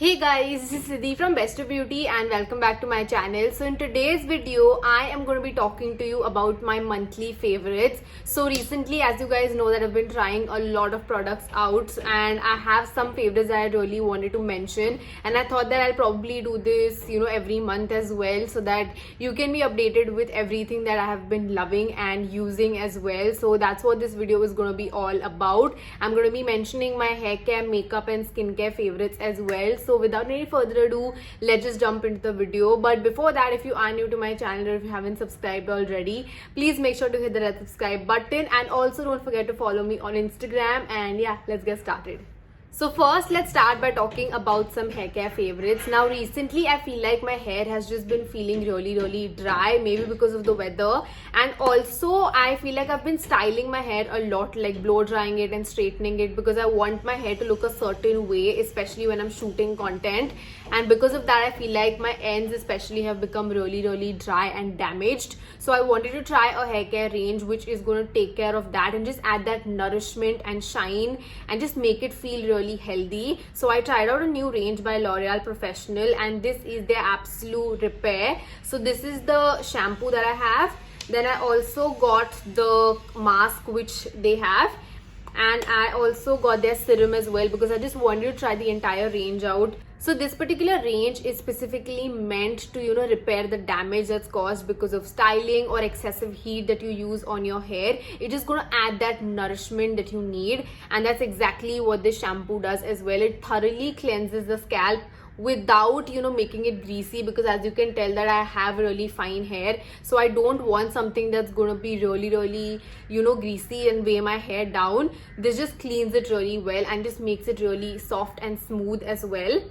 Hey guys, this is Siddhi from Best of Beauty and welcome back to my channel. So in today's video, I am going to be talking to you about my monthly favorites. So recently, as you guys know, that I've been trying a lot of products out and I have some favorites that I really wanted to mention, and I thought that I'll probably do this, every month as well, so that you can be updated with everything that I have been loving and using as well. So that's what this video is going to be all about. I'm going to be mentioning my hair care, makeup and skincare favorites as well. So without any further ado, let's just jump into the video. But before that, if you are new to my channel or if you haven't subscribed already, please make sure to hit the red subscribe button, and also don't forget to follow me on Instagram. And yeah, let's get started. So first, let's start by talking about some hair care favorites. Now recently, I feel like my hair has just been feeling really dry, maybe because of the weather, and also I feel like I've been styling my hair a lot, like blow drying it and straightening it, because I want my hair to look a certain way, especially when I'm shooting content. And because of that, I feel like my ends especially have become really dry and damaged. So I wanted to try a hair care range which is going to take care of that and just add that nourishment and shine and just make it feel really healthy. So I tried out a new range by L'Oreal Professional, and this is their Absolute Repair. So this is the shampoo that I have. Then I also got the mask which they have, and I also got their serum as well because I just wanted to try the entire range out. So this particular range is specifically meant to repair the damage that's caused because of styling or excessive heat that you use on your hair. It is going to add that nourishment that you need, and that's exactly what this shampoo does as well. It thoroughly cleanses the scalp without making it greasy, because as you can tell that I have really fine hair, so I don't want something that's going to be really greasy and weigh my hair down. This just cleans it really well and just makes it really soft and smooth as well.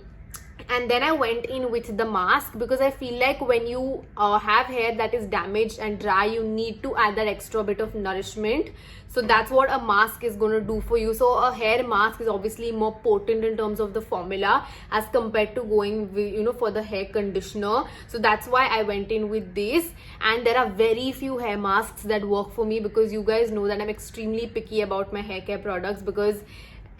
And then I went in with the mask because I feel like when you have hair that is damaged and dry, you need to add that extra bit of nourishment. So that's what a mask is going to do for you. So a hair mask is obviously more potent in terms of the formula as compared to going with, for the hair conditioner. So that's why I went in with this. And there are very few hair masks that work for me, because you guys know that I'm extremely picky about my hair care products, because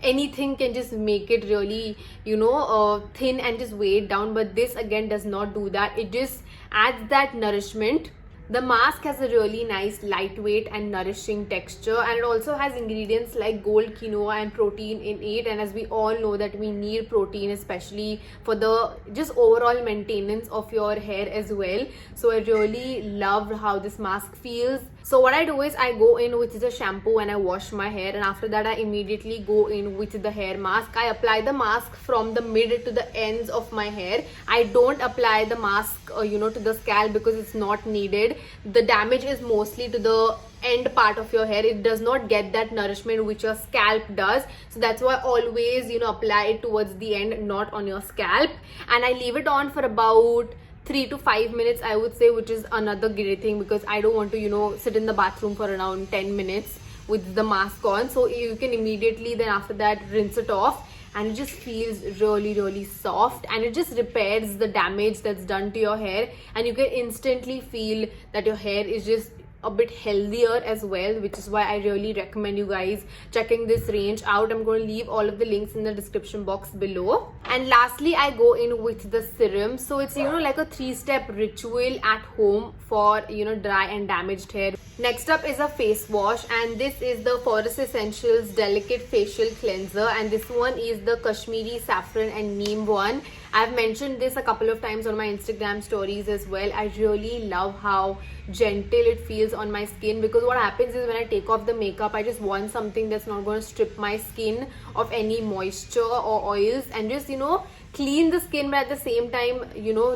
anything can just make it really thin and just weigh it down. But this again does not do that. It just adds that nourishment. The mask has a really nice lightweight and nourishing texture, and it also has ingredients like gold quinoa and protein in it. And as we all know that we need protein, especially for the just overall maintenance of your hair as well. So I really loved how this mask feels. So what I do is I go in with the shampoo and I wash my hair, and after that I immediately go in with the hair mask. I apply the mask from the mid to the ends of my hair. I don't apply the mask to the scalp because it's not needed. The damage is mostly to the end part of your hair. It does not get that nourishment which your scalp does. So that's why always apply it towards the end, not on your scalp. And I leave it on for about 3 to 5 minutes, I would say, which is another great thing because I don't want to sit in the bathroom for around 10 minutes with the mask on. So you can immediately then after that rinse it off, and it just feels really soft, and it just repairs the damage that's done to your hair, and you can instantly feel that your hair is just a bit healthier as well, which is why I really recommend you guys checking this range out. I'm going to leave all of the links in the description box below. And lastly, I go in with the serum. So it's like a 3-step ritual at home for dry and damaged hair. Next up is a face wash, and this is the Forest Essentials Delicate Facial Cleanser, and this one is the Kashmiri Saffron and Neem one. I've mentioned this a couple of times on my Instagram stories as well. I really love how gentle it feels on my skin, because what happens is when I take off the makeup, I just want something that's not going to strip my skin of any moisture or oils, and just clean the skin, but at the same time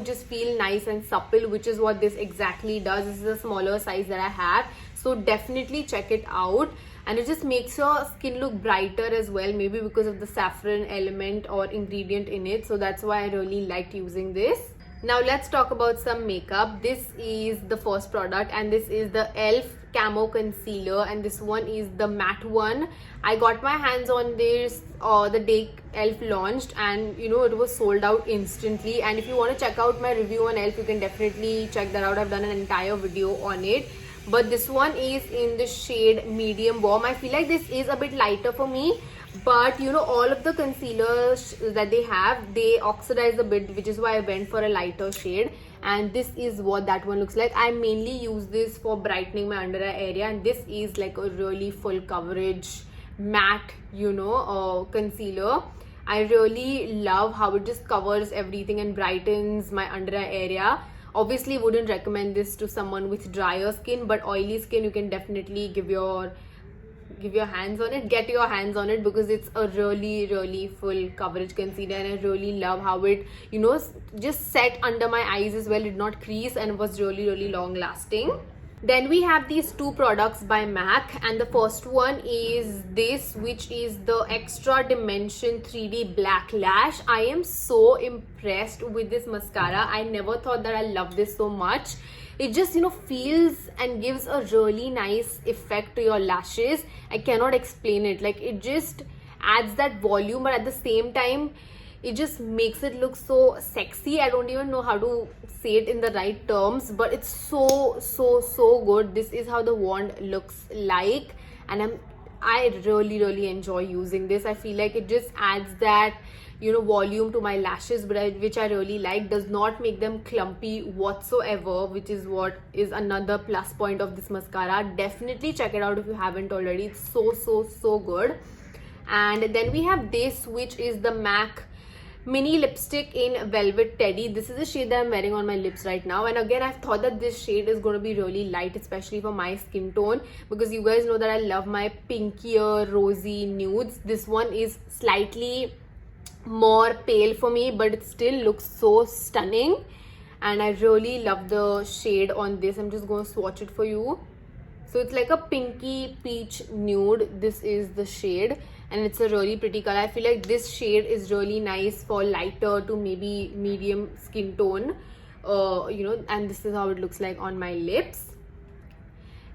just feel nice and supple, which is what this exactly does. This is a smaller size that I have, so definitely check it out. And it just makes your skin look brighter as well, maybe because of the saffron element or ingredient in it. So that's why I really liked using this. Now let's talk about some makeup. This is the first product, and this is the e.l.f. Camo Concealer, and this one is the matte one. I got my hands on this the day e.l.f. launched, and it was sold out instantly. And if you want to check out my review on e.l.f., you can definitely check that out. I've done an entire video on it. But this one is in the shade medium warm. I feel like this is a bit lighter for me, but you know, all of the concealers that they have, they oxidize a bit, which is why I went for a lighter shade. And this is what that one looks like. I mainly use this for brightening my under eye area, and this is like a really full coverage matte, you know, concealer. I really love how it just covers everything and brightens my under eye area. Obviously wouldn't recommend this to someone with drier skin, but oily skin you can definitely give your hands on it, get your hands on it, because it's a really full coverage concealer. And I really love how it, you know, just set under my eyes as well, did not crease, and was really long lasting. Then we have these two products by MAC, and the first one is this, which is the Extra Dimension 3D Black Lash. I am so impressed with this mascara. I never thought that I love this so much. It just, you know, feels and gives a really nice effect to your lashes. I cannot explain it. Like, it just adds that volume, but at the same time it just makes it look so sexy. I don't even know how to say it in the right terms, but it's so good. This is how the wand looks like, and I really enjoy using this. I feel like it just adds that, you know, volume to my lashes, but which I really like. Does not make them clumpy whatsoever, which is what is another plus point of this mascara. Definitely check it out if you haven't already. It's so good. And then we have this, which is the MAC mini lipstick in Velvet Teddy. This is the shade that I'm wearing on my lips right now, and again, I've thought that this shade is going to be really light, especially for my skin tone, because you guys know that I love my pinkier rosy nudes. This one is slightly more pale for me, but it still looks so stunning, and I really love the shade on this. I'm just going to swatch it for you. So it's like a pinky peach nude. This is the shade, and it's a really pretty color. I feel like this shade is really nice for lighter to maybe medium skin tone, you know, and this is how it looks like on my lips.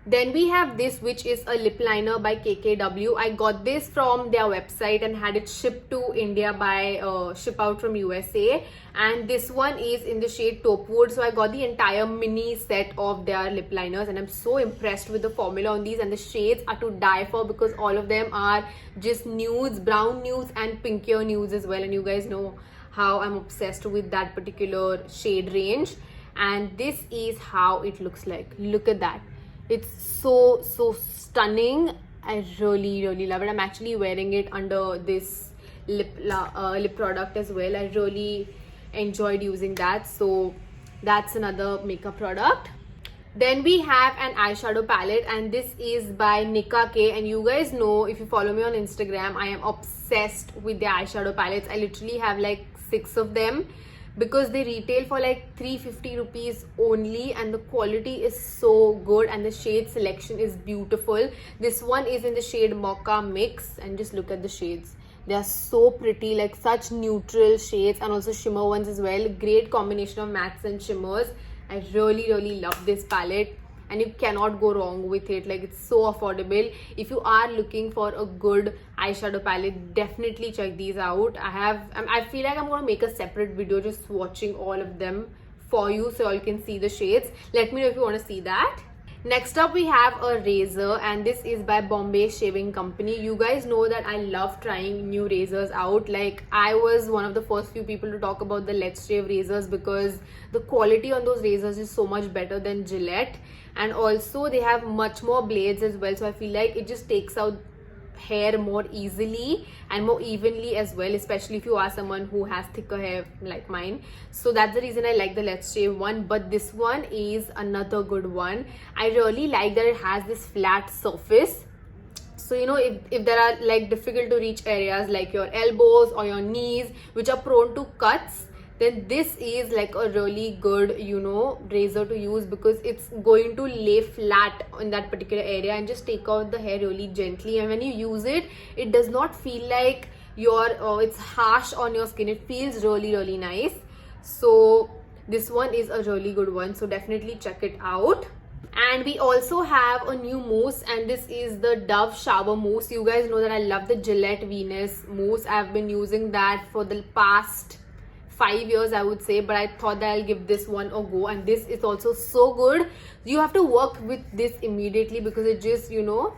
Then we have this, which is a lip liner by KKW. I got this from their website and had it shipped to India by ship out from USA, and this one is in the shade Taupe Wood. So I got the entire mini set of their lip liners, and I'm so impressed with the formula on these, and the shades are to die for, because all of them are just nudes, brown nudes and pinkier nudes as well, and you guys know how I'm obsessed with that particular shade range. And this is how it looks like. Look at that. It's so stunning. I really love it. I'm actually wearing it under this lip product as well. I really enjoyed using that. So that's another makeup product. Then we have an eyeshadow palette, and this is by Nicka K. And you guys know, if you follow me on Instagram, I am obsessed with the eyeshadow palettes. I literally have like 6 of them, because they retail for like 350 rupees only, and the quality is so good, and the shade selection is beautiful. This one is in the shade Mocha Mix, and just look at the shades. They are so pretty, like such neutral shades, and also shimmer ones as well. Great combination of mattes and shimmers. I really love this palette, and you cannot go wrong with it. Like, it's so affordable. If you are looking for a good eyeshadow palette, definitely check these out. I feel like I'm going to make a separate video just swatching all of them for you, so you can see the shades. Let me know if you want to see that. Next up, we have a razor, and this is by Bombay Shaving Company. You guys know that I love trying new razors out. Like, I was one of the first few people to talk about the Let's Shave razors, because the quality on those razors is so much better than Gillette, and also they have much more blades as well. So I feel like it just takes out hair more easily and more evenly as well, especially if you are someone who has thicker hair like mine. So that's the reason I like the Let's Shave one. But this one is another good one. I really like that it has this flat surface. So, you know, if there are like difficult to reach areas like your elbows or your knees, which are prone to cuts, then this is like a really good, you know, razor to use, because it's going to lay flat in that particular area and just take out the hair really gently. And when you use it, it does not feel like it's harsh on your skin. It feels really nice. So this one is a really good one, so definitely check it out. And we also have a new mousse, and this is the Dove Shower Mousse. You guys know that I love the Gillette Venus mousse. I've been using that for the past 5 years, I would say, but I thought that I'll give this one a go, and this is also so good. You have to work with this immediately, because it just, you know,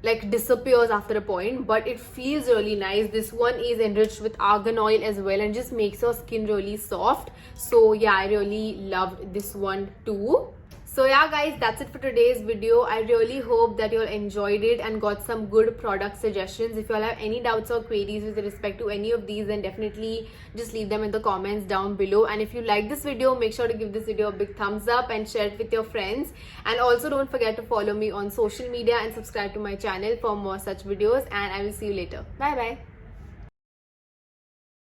like disappears after a point, but it feels really nice. This one is enriched with argan oil as well and just makes your skin really soft. So yeah, I really loved this one too. So yeah guys, that's it for today's video. I really hope that you all enjoyed it and got some good product suggestions. If you all have any doubts or queries with respect to any of these, then definitely just leave them in the comments down below. And if you like this video, make sure to give this video a big thumbs up and share it with your friends. And also don't forget to follow me on social media and subscribe to my channel for more such videos. And I will see you later. Bye bye.